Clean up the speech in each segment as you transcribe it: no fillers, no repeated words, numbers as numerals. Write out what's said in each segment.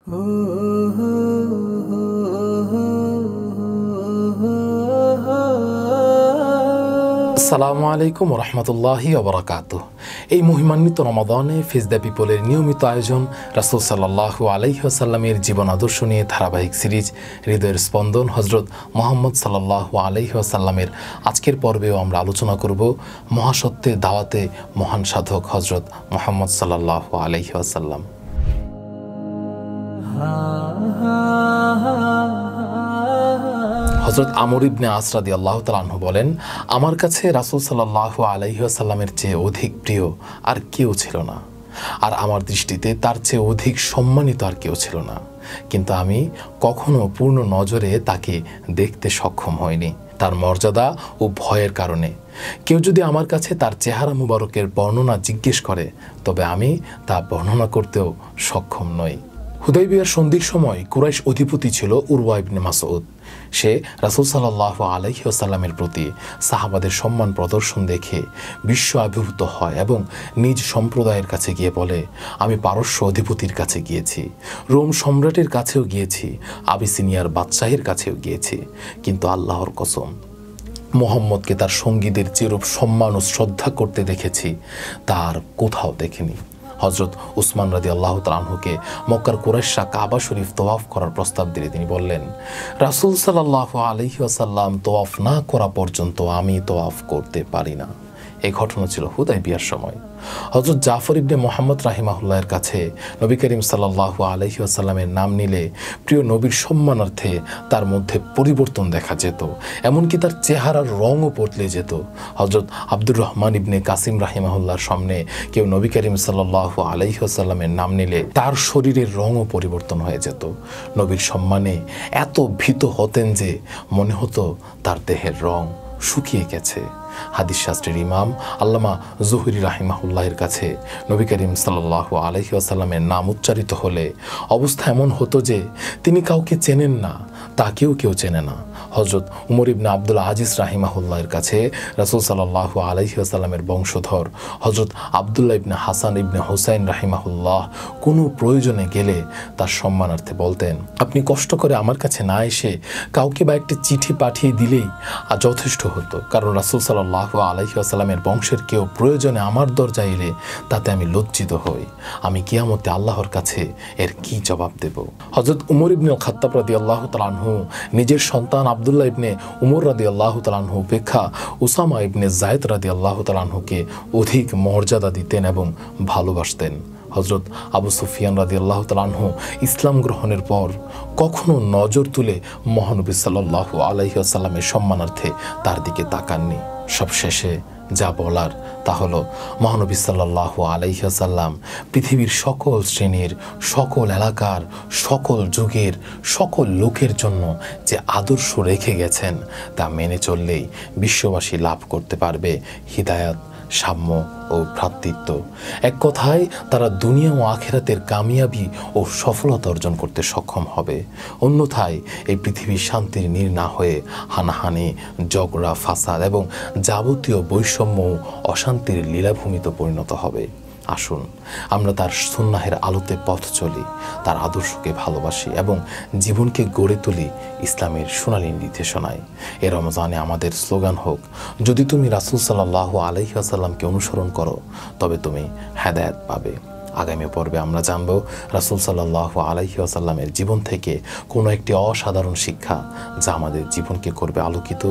আসসালামু আলাইকুম ওয়া রাহমাতুল্লাহি ওয়া বারাকাতুহু। এই মহিমান্বিত রমাদানে ফেজ দ্য পিপলের নিয়মিত আয়োজন রাসূল সাল্লাল্লাহু আলাইহি ওয়াসাল্লামের জীবন আদর্শ নিয়ে ধারাবাহিক সিরিজ হৃদয়ের স্পন্দন হযরত মুহাম্মদ সাল্লাল্লাহু আলাইহি ওয়াসাল্লামের আজকের পর্বেও আমরা আলোচনা করব মহাসত্যের দাওয়াতে মহান সাধক হযরত মুহাম্মদ সাল্লাল্লাহু আলাইহি ওয়াসাল্লাম। হযরত আমর ইবনে আস রাদিয়াল্লাহু তাআলা আনহু বলেন, আমার কাছে রাসূল সাল্লাল্লাহু আলাইহি ওয়াসাল্লামের চেয়ে অধিক প্রিয় আর কেউ ছিল না, আর আমার দৃষ্টিতে তার চেয়ে অধিক সম্মানিত আর কেউ ছিল না, কিন্তু আমি কখনো পূর্ণ নজরে তাকে দেখতে সক্ষম হইনি তার মর্যাদা ও ভয়ের কারণে। কেউ যদি আমার কাছে তার চেহারা মুবারকের বর্ণনা জিজ্ঞেস করে, তবে আমি তা বর্ণনা করতেও সক্ষম নই। হুদাইবিয়ার সন্ধির সময় কুরাইশ অধিপতি ছিল উরওয়া ইবনে মাসউদ। সে রাসূল সাল্লাল্লাহু আলাইহি ওয়াসাল্লামের প্রতি সাহাবাদের সম্মান প্রদর্শন দেখে বিশ্ব আবির্ভূত হয় এবং নিজ সম্প্রদায়ের কাছে গিয়ে বলে, আমি পারস্য অধিপতির কাছে গিয়েছি, রোম সম্রাটের কাছেও গিয়েছি, আবিসিনিয়ার বাদশাহের কাছেও গিয়েছি, কিন্তু আল্লাহর কসম, মুহাম্মদকে তার সঙ্গীদের যেরূপ সম্মান ও শ্রদ্ধা করতে দেখেছি তার কোথাও দেখিনি। হযরত উসমান রাদিয়াল্লাহু তাআলা আনহুকে মক্কার কুরাইশরা কাবা শরীফ তওয়াফ করার প্রস্তাব দিলে তিনি বললেন, রাসূল সাল্লাল্লাহু আলাইহি ওয়াসাল্লাম তওয়াফ না করা পর্যন্ত আমি তওয়াফ করতে পারি না। এই ঘটনা ছিল হুদাইবিয়ার সময়। হযরত জাফর ইবনে মুহাম্মদ রাহিমাহুল্লাহর কাছে নবী করিম সাল্লাল্লাহু আলাইহি ওয়াসাল্লামের নাম নিলে প্রিয় নবীর সম্মানার্থে তার মধ্যে পরিবর্তন দেখা যেত, এমনকি তার চেহারার রঙও বদলে যেত। হযরত আব্দুর রহমান ইবনে কাসিম রাহিমাহুল্লাহর সামনে কেউ নবী করিম সাল্লাল্লাহু আলাইহি ওয়াসাল্লামের নাম নিলে তার শরীরের রঙও পরিবর্তন হয়ে যেত। নবীর সম্মানে এত ভীত হতেন যে মনে হতো তার দেহের রং শুকিয়ে গেছে। হাদিস শাস্ত্রের ইমাম আল্লামা জুহরি রাহিমাহুল্লাহের কাছে নবী করিম সাল্লাল্লাহু আলাইহি ওয়াসাল্লামের নাম উচ্চারিত হলে অবস্থা এমন হতো যে তিনি কাউকে চেনেন না, তাকেও কেউ চেনে না। হযরত উমর ইবনে আব্দুল আজিজ রাহিমাহুল্লাহের কাছে রাসূল সাল্লাল্লাহু আলাইহি ওয়াসাল্লামের বংশধর হযরত আব্দুল্লাহ ইবনে হাসান ইবনে হুসাইন রাহিমাহুল্লাহ কোনো প্রয়োজনে গেলে তার সম্মানার্থে বলতেন, আপনি কষ্ট করে আমার কাছে না এসে কাউকে বা একটি চিঠি পাঠিয়ে দিলেই যথেষ্ট হতো, কারণ রাসূল সাল্লাল্লাহু আলাইহি ওয়াসাল্লামের বংশের কেউ প্রয়োজনে আমার দরজায় এলে তাতে আমি লজ্জিত হই। আমি কিয়ামতে আল্লাহর কাছে এর কি জবাব দেব? হযরত উমর ইবনে খাত্তাব রাদিয়াল্লাহু তাআলা আনহু নিজের সন্তান আব্দুল্লাহ ইবনে উমর রাদিয়াল্লাহু তাআলা আনহু অপেক্ষা উসামা ইবনে যায়েদ রাদিয়াল্লাহু তাআলা আনহুকে অধিক মর্যাদা দিতেন এবং ভালোবাসতেন। হযরত আবু সুফিয়ান রাদিয়াল্লাহু তাআলা আনহু ইসলাম গ্রহণের পর কখনো নজর তুলে মহানবী সাল্লাল্লাহু আলাইহি ওয়াসাল্লামের সম্মানার্থে তার দিকে তাকাননি। সবশেষে যা বলার তা হলো, মহানবী সাল্লাল্লাহু আলাইহি ওয়াসাল্লাম পৃথিবীর সকল শ্রেণীর, সকল এলাকার, সকল যুগের, সকল লোকের জন্য যে আদর্শ রেখে গেছেন তা মেনে চললেই বিশ্ববাসী লাভ করতে পারবে হিদায়াত, সাম্য ও ভ্রাতৃত্ব। এক কথায় তারা দুনিয়া ও আখিরাতের কামিয়াবি ও সফলতা অর্জন করতে সক্ষম হবে। অন্যথায় এই পৃথিবী শান্তির নীড় না হয়ে হানাহানি, ঝগড়া, ফাসাদ এবং যাবতীয় বৈষম্য ও অশান্তির লীলাভূমিতে পরিণত হবে। আসুন আমরা তার সুন্নাহের আলোতে পথ চলি, তার আদর্শকে ভালোবাসি এবং জীবনকে গড়ে তুলি ইসলামের সোনালী নির্দেশনায়। এ রমজানে আমাদের স্লোগান হোক, যদি তুমি রাসূল সাল্লাল্লাহু আলাইহি ওয়াসাল্লামকে অনুসরণ করো তবে তুমি হেদায়েত পাবে। আগামী পর্বে আমরা জানব রাসূল সাল্লাল্লাহু আলাইহি ওয়াসাল্লামের জীবন থেকে কোনো একটি অসাধারণ শিক্ষা, যা আমাদের জীবনকে করবে আলোকিত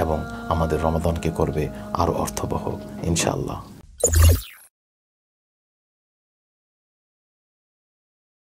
এবং আমাদের রমাদানকে করবে আরও অর্থবহ ইনশাআল্লাহ।